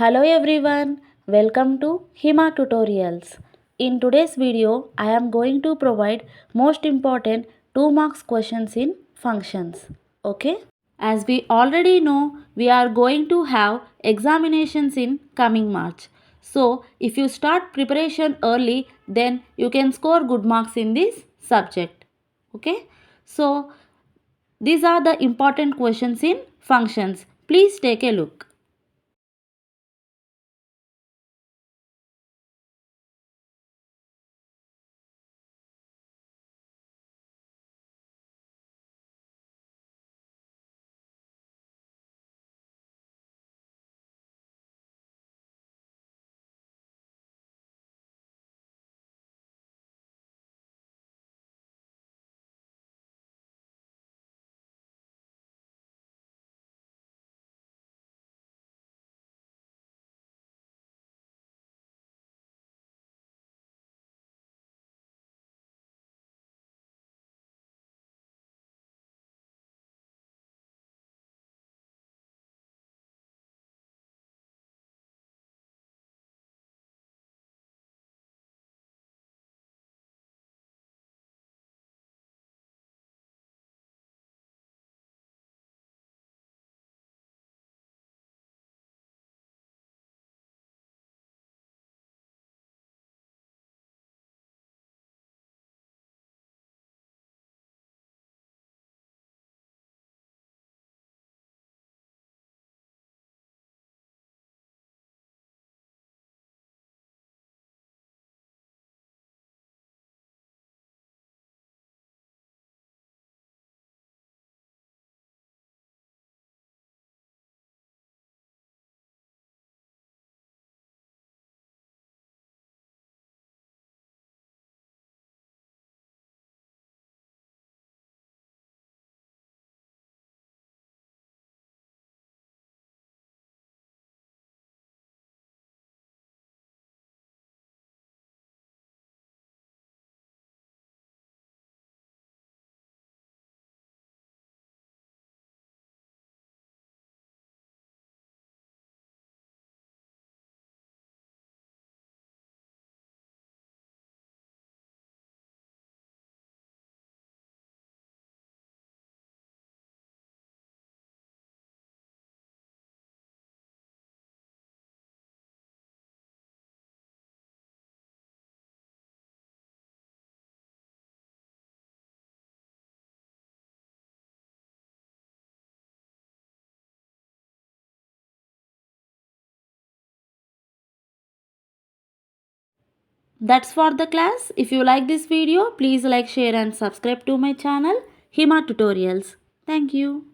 Hello everyone, welcome to Hima Tutorials. In today's video, I am going to provide most important 2 marks questions in functions. Okay? As we already know, we are going to have examinations in coming March. So, if you start preparation early, then you can score good marks in this subject. Okay? So, these are the important questions in functions. Please take a look. That's for the class. If you like this video, please like, share and subscribe to my channel Hima Tutorials. Thank you.